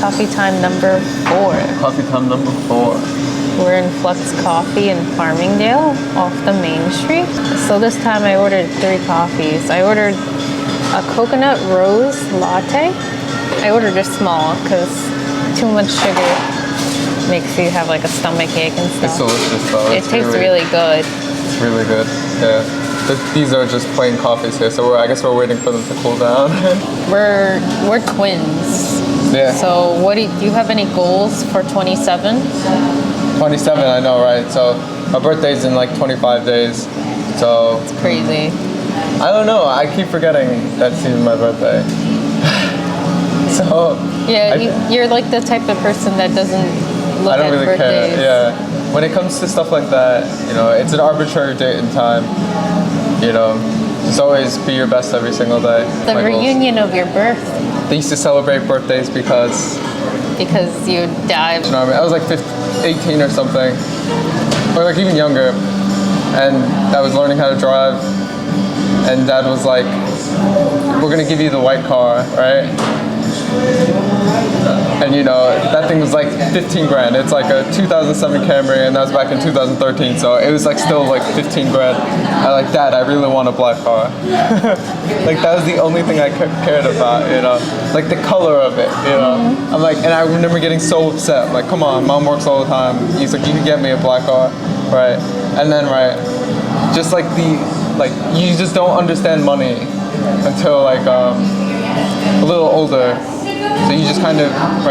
coffee time number 4. Coffee time number 4. We're in Flux Coffee in Farmingdale off the main street. So this time I ordered 3 coffees. I ordered a coconut rose latte. I ordered it small because too much sugar makes you have like a stomach ache and stuff. It's delicious though. It tastes really good. It's really good, yeah. These are just plain coffees here, so I guess we're waiting for them to cool down. We're twins. Yeah. So what do you have any goals for 27? 27, I know, right? So my birthday's in like 25 days, so... It's crazy. I don't know, I keep forgetting that's even my birthday. So... Yeah, you're like the type of person that doesn't look I don't at really birthdays. care, yeah. When it comes to stuff like that, you know, it's an arbitrary date and time, you know. Just always be your best every single day. The reunion of your birth. They used to celebrate birthdays because you died. You know what I mean? I was like 18 or something, or like even younger, and I was learning how to drive, and Dad was like, we're gonna give you the white car, right? And you know, that thing was like 15 grand. It's like a 2007 Camry, and that was back in 2013, so it was like still like 15 grand. I like, Dad, I really want a black car. Like that was the only thing I cared about, you know, like the color of it, you know. I'm like, and I remember getting so upset. I'm like, come on, Mom works all the time. He's like, you can get me a black car, right? And then just like you just don't understand money until like a little older. So you just kind of,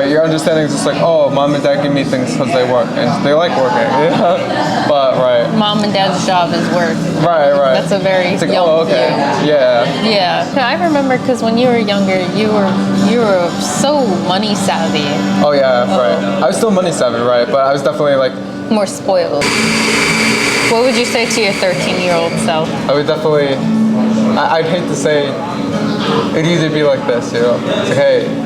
your understanding is just like, oh, Mom and Dad give me things because they work, and they like working, yeah. But, Mom and Dad's job is work. Right. That's a very it's like, young oh, okay, view. yeah. Yeah. I remember because when you were younger, you were so money savvy. Oh, yeah, right. I was still money savvy, right, but I was definitely like... More spoiled. What would you say to your 13-year-old self? I would definitely, I'd hate to say, it'd either be like this, you know, it's like, hey,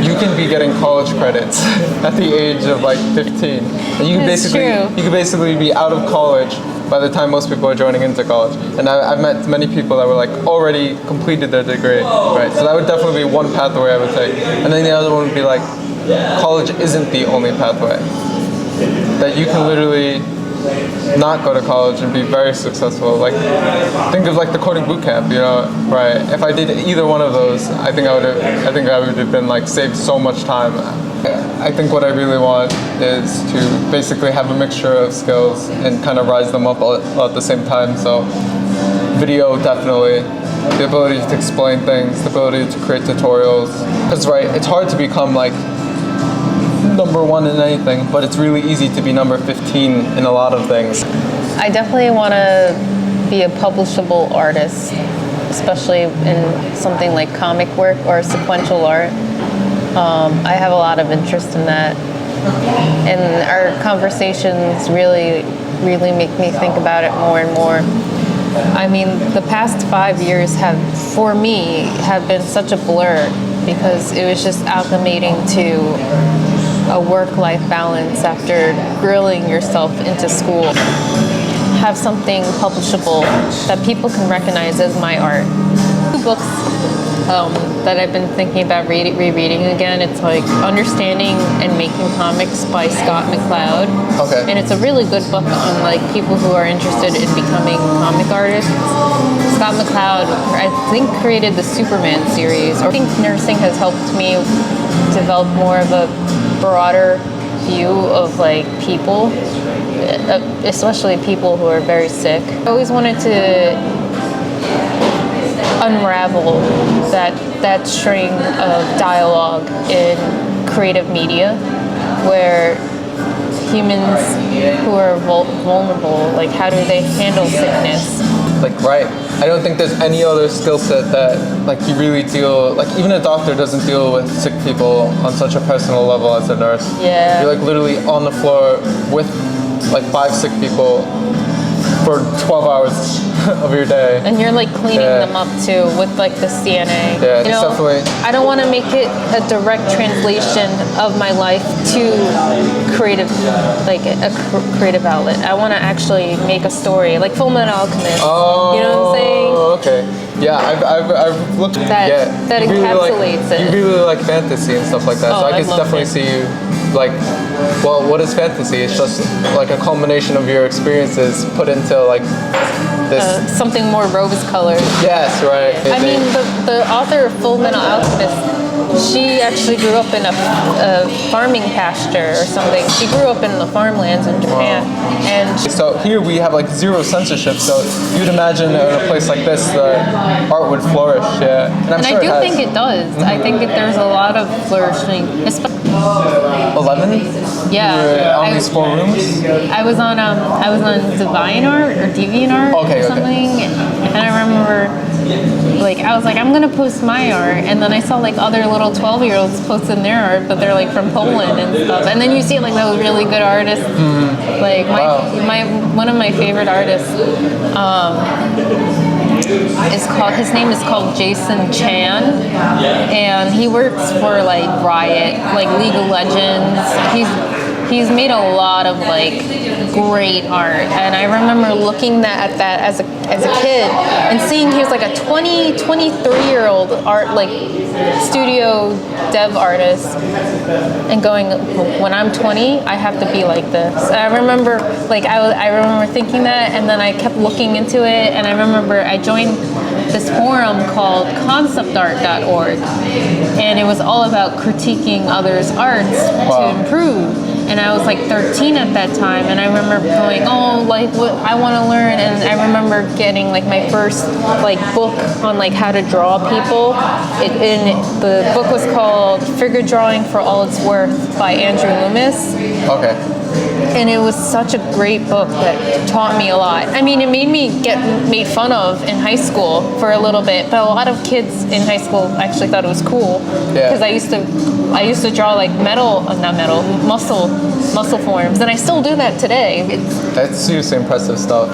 you can be getting college credits at the age of like 15, and you can basically be out of college by the time most people are joining into college. And I've met many people that were like already completed their degree, right? So that would definitely be one pathway I would take, and then the other one would be like, college isn't the only pathway. That you can literally not go to college and be very successful. Like, think of like the coding boot camp, you know, right? If I did either one of those, I think I would have been like saved so much time. I think what I really want is to basically have a mixture of skills and kind of rise them up all at the same time. So video, definitely. The ability to explain things, the ability to create tutorials. Because it's hard to become like number 1 in anything, but it's really easy to be number 15 in a lot of things. I definitely want to be a publishable artist, especially in something like comic work or sequential art. I have a lot of interest in that, and our conversations really make me think about it more and more. I mean, the past 5 years have been such a blur because it was just acclimating to a work-life balance after grilling yourself into school. Have something publishable that people can recognize as my art. 2 books that I've been thinking about rereading again. It's like Understanding and Making Comics by Scott McCloud. Okay. And it's a really good book on like people who are interested in becoming comic artists. Scott McCloud, I think, created the Superman series. I think nursing has helped me develop more of a broader view of like people, especially people who are very sick. I always wanted to unravel that string of dialogue in creative media where humans who are vulnerable, like how do they handle sickness? Like, I don't think there's any other skill set that like you really deal, like even a doctor doesn't deal with sick people on such a personal level as a nurse. Yeah. You're like literally on the floor with like 5 sick people for 12 hours of your day. And you're like cleaning them up too with like the CNA. Yeah, it's definitely. I don't want to make it a direct translation of my life to creative, like a creative outlet. I want to actually make a story, like Full Metal Alchemist. Oh, you know what I'm saying? Okay. Yeah, I've looked. That- yeah, that you really encapsulates like, it. You really like fantasy and stuff like that. Oh, so I I can love definitely it. see you like. Well, what is fantasy? It's just like a culmination of your experiences put into like this. Something more rose-colored. Yes, right. I mean, the author of Full Metal Alchemist, she actually grew up in a farming pasture or something. She grew up in the farmlands in Japan, and So here we have like zero censorship. So you'd imagine in a place like this, the art would flourish. Yeah, and I'm and sure I do it has. think it does. I think that there's a lot of flourishing. 11. Yeah, On these 4 rooms. I was on DeviantArt or DeviantArt Okay, or okay. something, and I remember like I was like, I'm gonna post my art, and then I saw like other little 12-year-olds posting their art, but they're like from Poland and stuff, and then you see like those really good artists, like my one of my favorite artists. His name is called Jason Chan, and he works for like Riot, like League of Legends. He's made a lot of like great art, and I remember looking at that as a kid and seeing he was like a 23-year-old art like studio dev artist, and going, when I'm 20, I have to be like this. And I remember like I remember thinking that, and then I kept looking into it, and I remember I joined this forum called conceptart.org, and it was all about critiquing others' arts to improve. And I was like 13 at that time, and I remember going, oh, like what I want to learn. And I remember getting like my first like book on like how to draw people. And the book was called Figure Drawing for All It's Worth by Andrew Loomis. Okay. And it was such a great book that taught me a lot. I mean, it made me get made fun of in high school for a little bit, but a lot of kids in high school actually thought it was cool because I used to draw like muscle forms, and I still do that today. That's seriously impressive stuff.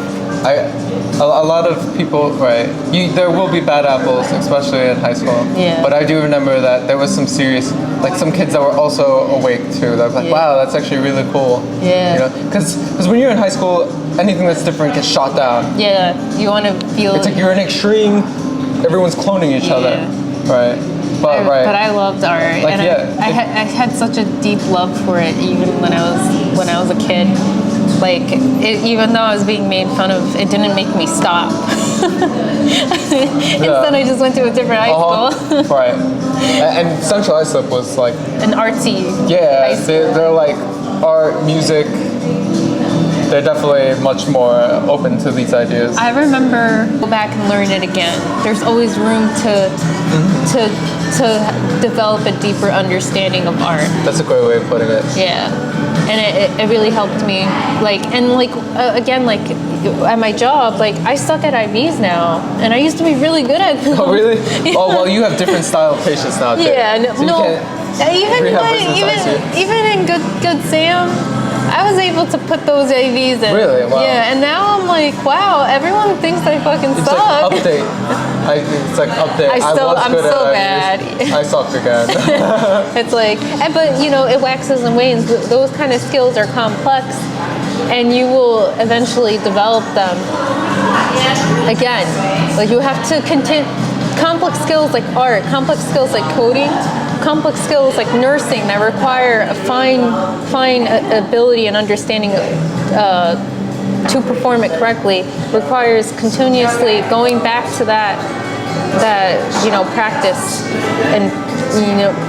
A lot of people, right? There will be bad apples, especially in high school. Yeah. But I do remember that there was some serious, like some kids that were also awake too. That was like, wow, that's actually really cool. Yeah. You know, because when you're in high school, anything that's different gets shot down. Yeah, you want to feel. It's like you're in extreme. Everyone's cloning each other, right? But But I loved art, Like, and yeah, I had such a deep love for it even when I was a kid. Like, even though I was being made fun of, it didn't make me stop. Instead, I just went to a different high school. Right. And Central Islip was like An artsy. yeah, high school. they're like art, music. They're definitely much more open to these ideas. I remember go back and learn it again. There's always room to develop a deeper understanding of art. That's a great way of putting it. Yeah, and it really helped me. Again, like at my job, like I suck at IVs now, and I used to be really good at them. Oh, really? Yeah. Oh, well, you have different style of patients now, too. Yeah, So you can't rehab business ICU. even in Good Sam, I was able to put those AVs in. Really? Wow. Yeah, and now I'm like, wow, everyone thinks I fucking It's suck. like update. It's like update. I'm good so at bad. IVs. I sucked again. It's like, but you know, it waxes and wanes. Those kind of skills are complex, and you will eventually develop them. Again, like you have to continue. Complex skills like art, complex skills like coding, complex skills like nursing that require a fine ability and understanding to perform it correctly requires continuously going back to that practice and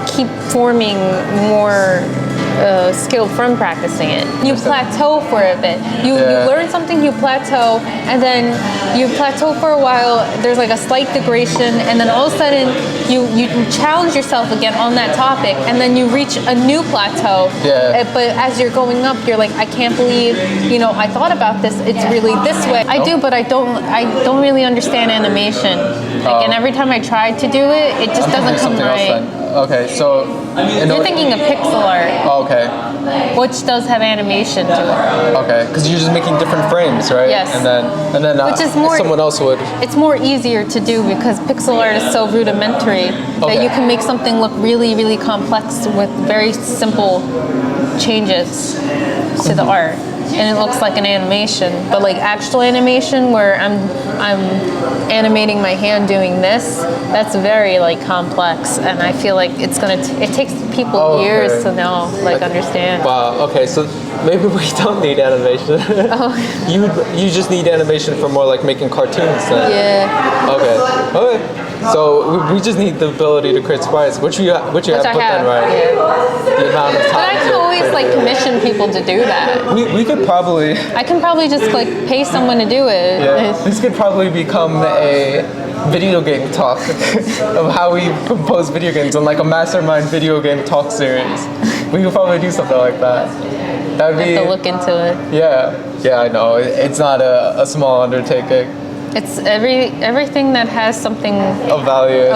keep forming more skilled from practicing it. You plateau for a bit. You learn something, you plateau, and then you plateau for a while. There's like a slight degradation, and then all of a sudden you challenge yourself again on that topic, and then you reach a new plateau. Yeah. But as you're going up, you're like, I can't believe I thought about this. It's really this way. I do, but I don't really understand animation. And every time I try to do it, it just doesn't come right. Okay, so You're thinking of pixel art. Oh, okay. Which does have animation to it. Okay, because you're just making different frames, right? Yes. And then Which is more, someone else would. It's more easier to do because pixel art is so rudimentary that you can make something look really, really complex with very simple changes to the art. and it looks like an animation. But like actual animation where I'm animating my hand doing this, that's very like complex, and I feel like it takes people years to know, like understand. Wow. Okay, so maybe we don't need animation. You just need animation for more like making cartoons then. Yeah. Okay. So we just need the ability to create sprites, which you have put then, right? Yeah. The amount of time. But I can always like commission people to do that. We could probably. I can probably just like pay someone to do it. Yeah. This could probably become a video game talk of how we compose video games on like a mastermind video game talk series. We could probably do something like that. That'd be. I have to look into it. Yeah, I know. It's not a small undertaking. It's everything that has something Of value.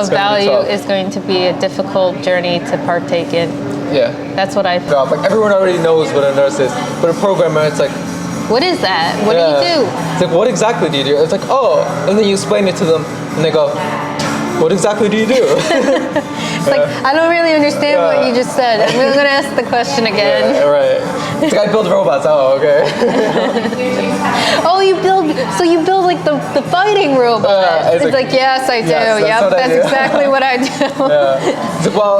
is going to be a difficult journey to partake in. Yeah. That's what I. Like everyone already knows what a nurse is, but a programmer, it's like. What is that? What do you do? It's like, what exactly do you do? It's like, oh, and then you explain it to them, and they go, what exactly do you do? It's like, I don't really understand what you just said. I'm going to ask the question again. Yeah, right. It's like, I build robots. Oh, okay. Oh, you build like the fighting robot. It's like, yes, I do. Yes, Yep, that's exactly what I do. Yeah. It's like, well,